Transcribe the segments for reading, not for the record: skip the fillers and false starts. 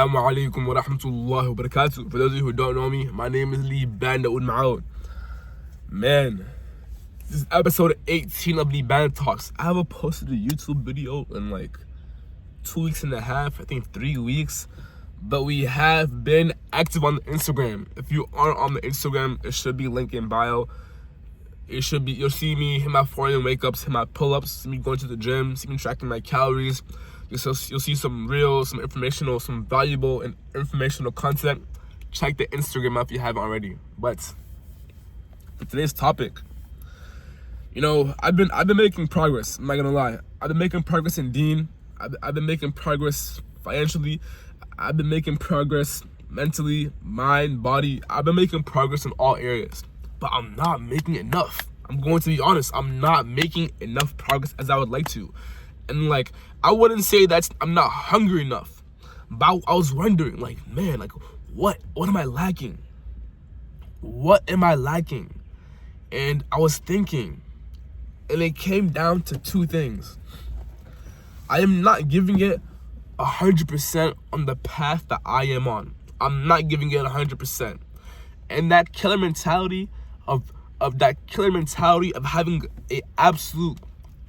Assalamu alaikum wa rahmatullahi wa barakatuh. For those of you who don't know me, my name is Liban. Man, this is episode 18 of Liban Talks. I haven't posted a YouTube video in like 2 weeks and a half, I think 3 weeks. But we have been active on the Instagram. If you aren't on the Instagram, it should be linked in bio. You'll see me hit my 4 a.m. wake-ups, hit my pull-ups, see me going to the gym, see me tracking my calories. You'll see some real, some informational, some valuable and informational content. Check the Instagram out if you haven't already. But for today's topic, I've been making progress. I'm not gonna lie. I've been making progress in Deen. I've been making progress financially. I've been making progress mentally, mind, body. I've been making progress in all areas. But I'm not making enough. I'm going to be honest. I'm not making enough progress as I would like to. And I wouldn't say that I'm not hungry enough. But I was wondering, what am I lacking? What am I lacking? And I was thinking, and it came down to two things. I am not giving it 100% on the path that I am on. I'm not giving it 100%. And that killer mentality of having a absolute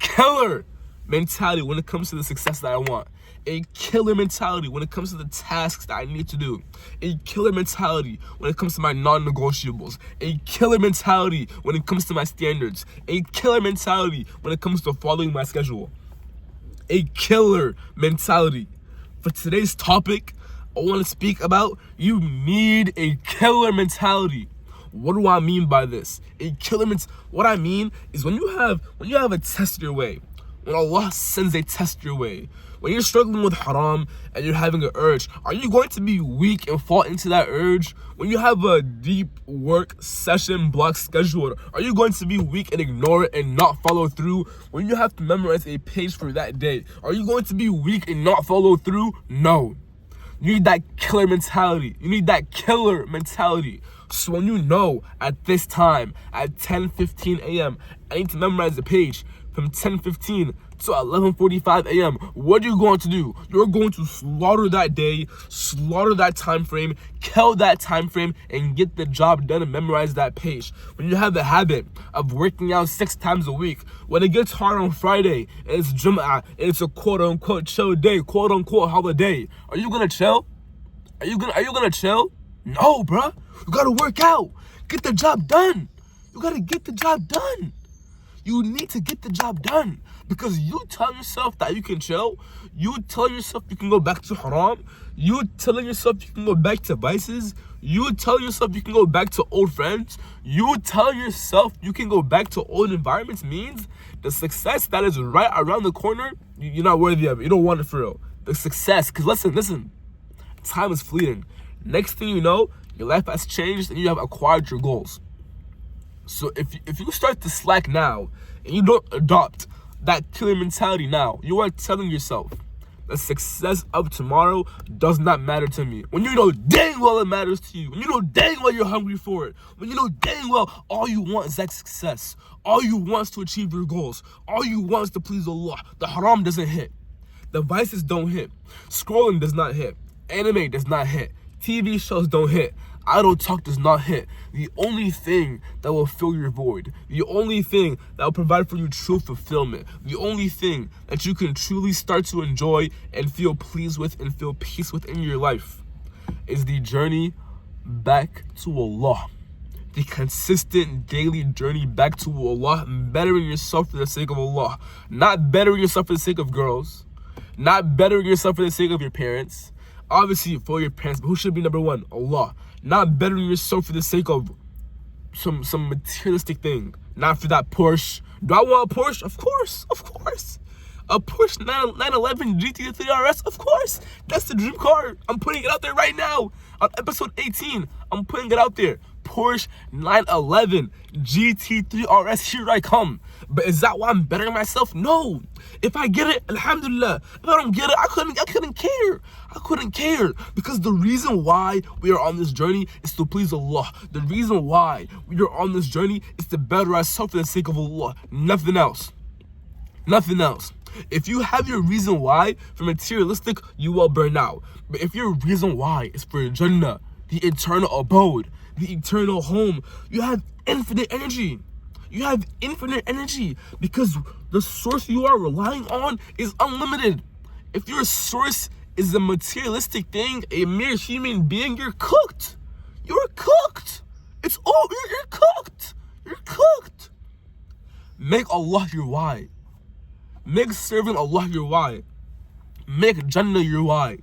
killer mentality when it comes to the success that I want. A killer mentality when it comes to the tasks that I need to do. A killer mentality when it comes to my non-negotiables. A killer mentality when it comes to my standards. A killer mentality when it comes to following my schedule. A killer mentality. For today's topic, I want to speak about you need a killer mentality. What do I mean by this? What I mean is when you have a test your way, when Allah sends a test your way, when you're struggling with haram and you're having an urge, are you going to be weak and fall into that urge? When you have a deep work session block scheduled, are you going to be weak and ignore it and not follow through? When you have to memorize a page for that day, are you going to be weak and not follow through? No. You need that killer mentality. So when you know at this time, at 10:15 a.m., I need to memorize the page from 10:15 to 11:45 a.m., what are you going to do? You're going to slaughter that day, slaughter that time frame, kill that time frame, and get the job done and memorize that page. When you have the habit of working out 6 times a week, when it gets hard on Friday, and it's Jum'ah, and it's a quote-unquote chill day, quote-unquote holiday, are you gonna chill? Are you gonna chill? No, bruh. You gotta work out. Get the job done. You gotta get the job done. You need to get the job done. Because you tell yourself that you can chill. You tell yourself you can go back to haram. You telling yourself you can go back to vices. You tell yourself you can go back to old friends. You tell yourself you can go back to old environments means the success that is right around the corner, you're not worthy of it. You don't want it for real. The success, because listen, time is fleeting. Next thing you know, your life has changed and you have acquired your goals. So if you start to slack now and you don't adopt that killer mentality now, you are telling yourself the success of tomorrow does not matter to me. When you know dang well it matters to you, when you know dang well you're hungry for it, when you know dang well all you want is that success, all you want is to achieve your goals, all you want is to please Allah. The haram doesn't hit, the vices don't hit, scrolling does not hit, anime does not hit, TV shows don't hit, idle talk does not hit. The only thing that will fill your void, the only thing that will provide for you true fulfillment, the only thing that you can truly start to enjoy and feel pleased with and feel peace within your life is the journey back to Allah. The consistent daily journey back to Allah, bettering yourself for the sake of Allah. Not bettering yourself for the sake of girls. Not bettering yourself for the sake of your parents. Obviously for your parents, but who should be number one? Allah. Not bettering yourself for the sake of some materialistic thing. Not for that Porsche. Do I want a Porsche? Of course. A Porsche 911 GT3 RS? Of course. That's the dream car. I'm putting it out there right now. On episode 18, I'm putting it out there. Porsche 911 GT3 RS, here I come. But is that why I'm bettering myself? No. If I get it, alhamdulillah. If I don't get it, I couldn't care. Because the reason why we are on this journey is to please Allah. The reason why we are on this journey is to better ourselves for the sake of Allah. Nothing else. If you have your reason why for materialistic, you will burn out. But if your reason why is for Jannah, the eternal abode, the eternal home, you have infinite energy. You have infinite energy because the source you are relying on is unlimited. If your source is a materialistic thing, a mere human being, you're cooked. You're cooked. It's over. You're cooked. You're cooked. Make Allah your why. Make serving Allah your why. Make Jannah your why.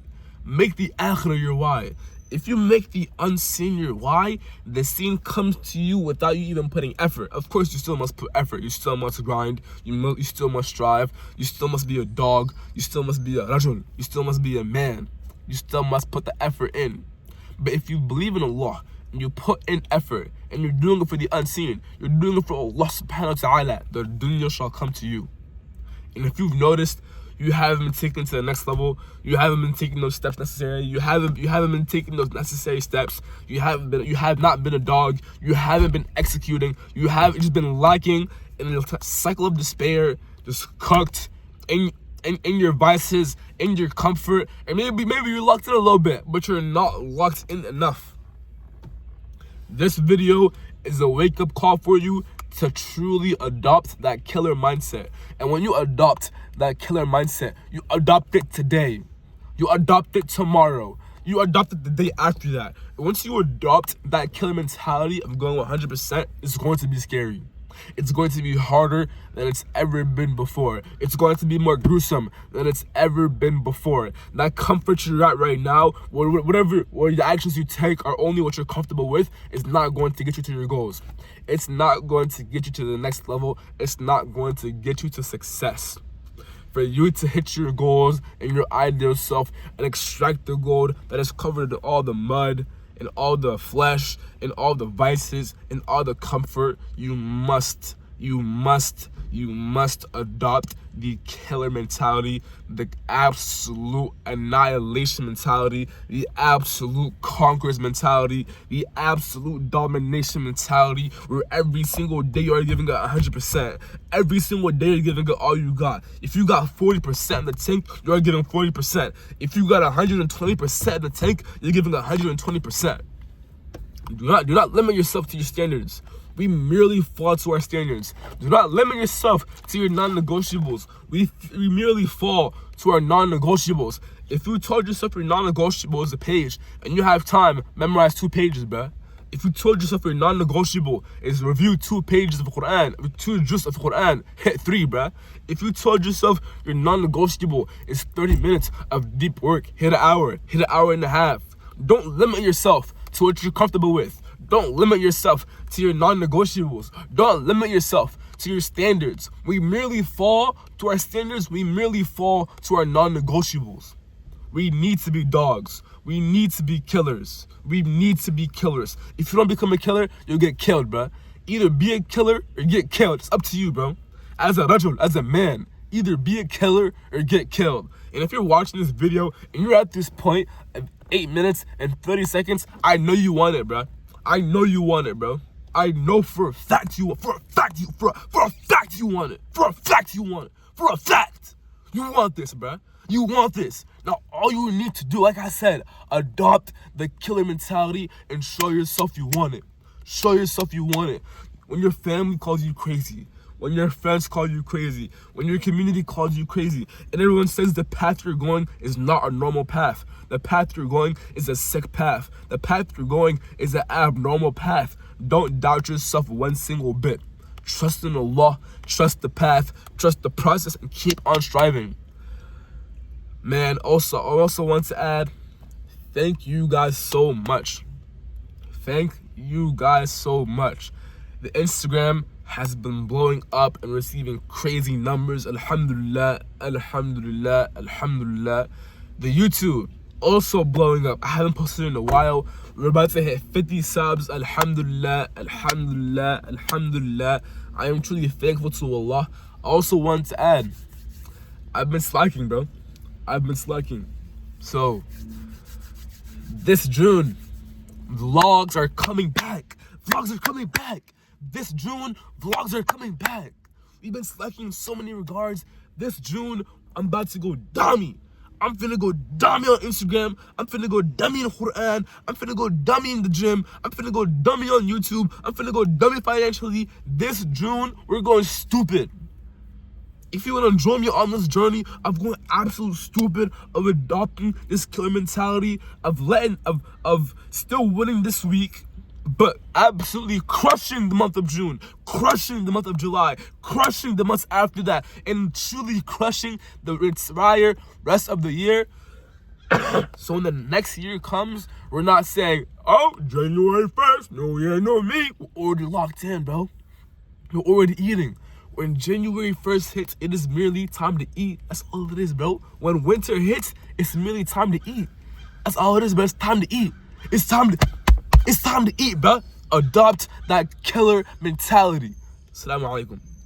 Make the Akhirah your why. If you make the unseen your why, the seen comes to you without you even putting effort. Of course, you still must put effort. You still must grind. You still must strive. You still must be a dog. You still must be a rajul. You still must be a man. You still must put the effort in. But if you believe in Allah, and you put in effort, and you're doing it for the unseen, you're doing it for Allah subhanahu wa ta'ala, the dunya shall come to you. And if you've noticed, you haven't been taken to the next level, you haven't been taking those steps necessary, you haven't been taking those necessary steps, you have not been a dog, you haven't been executing, you have just been lacking in a cycle of despair, just cooked in your vices, in your comfort, and maybe you're locked in a little bit, but you're not locked in enough. This video is a wake-up call for you to truly adopt that killer mindset. And when you adopt that killer mindset, you adopt it today. You adopt it tomorrow. You adopt it the day after that. And once you adopt that killer mentality of going 100%, it's going to be scary. It's going to be harder than it's ever been before. It's going to be more gruesome than it's ever been before. That comfort you're at right now, or the actions you take are only what you're comfortable with, is not going to get you to your goals. It's not going to get you to the next level. It's not going to get you to success. For you to hit your goals and your ideal self and extract the gold that is covered in all the mud, in all the flesh, in all the vices, in all the comfort, you must adopt the killer mentality, the absolute annihilation mentality, the absolute conquerors mentality, the absolute domination mentality, where every single day you are giving it 100%. Every single day you're giving it all you got. If you got 40% in the tank, you're giving 40%. If you got 120% in the tank, you're giving 120%. Do not limit yourself to your standards. We merely fall to our standards. Do not limit yourself to your non-negotiables. We merely fall to our non-negotiables. If you told yourself your non-negotiable is a page and you have time, memorize 2 pages, bruh. If you told yourself your non-negotiable is review 2 pages of the Quran, 2 juz of the Quran, hit 3, bruh. If you told yourself your non-negotiable is 30 minutes of deep work, hit an hour and a half. Don't limit yourself to what you're comfortable with. Don't limit yourself to your non-negotiables. Don't limit yourself to your standards. We merely fall to our standards. We merely fall to our non-negotiables. We need to be dogs. We need to be killers. We need to be killers. If you don't become a killer, you'll get killed, bro. Either be a killer or get killed. It's up to you, bro. As a rajul, as a man, either be a killer or get killed. And if you're watching this video and you're at this point of 8 minutes and 30 seconds, I know you want it, bro. I know you want it, bro. I know for a fact you want it. For a fact you want it. For a fact you want it. For a fact. You want this, bro. You want this. Now, all you need to do, like I said, adopt the killer mentality and show yourself you want it. Show yourself you want it. When your family calls you crazy, when your friends call you crazy, when your community calls you crazy, and everyone says the path you're going is not a normal path. The path you're going is a sick path. The path you're going is an abnormal path. Don't doubt yourself one single bit. Trust in Allah, trust the path, trust the process, and keep on striving. Man, I also want to add, thank you guys so much. Thank you guys so much. The Instagram has been blowing up and receiving crazy numbers. Alhamdulillah, alhamdulillah, alhamdulillah. The YouTube also blowing up. I haven't posted in a while. We're about to hit 50 subs. Alhamdulillah, alhamdulillah, alhamdulillah. I am truly thankful to Allah. I also want to add, I've been slacking, bro. I've been slacking. So, this June, vlogs are coming back. Vlogs are coming back. This June, vlogs are coming back. We've been slacking in so many regards, This June, I'm about to go dummy. I'm finna go dummy on Instagram. I'm finna go dummy in Quran. I'm finna go dummy in the gym. I'm finna go dummy on YouTube. I'm finna go dummy financially. This June, we're going stupid. If you want to join me on this journey of going absolute stupid, of adopting this killer mentality, of still winning this week, but absolutely crushing the month of June, crushing the month of July, crushing the months after that, and truly crushing the entire rest of the year. So when the next year comes, we're not saying, oh, January 1st, no year, no me. We're already locked in, bro. We're already eating. When January 1st hits, it is merely time to eat. That's all it is, bro. When winter hits, it's merely time to eat. That's all it is, bro. It's time to eat. It's time to eat, bro. Adopt that killer mentality. Assalamu alaikum.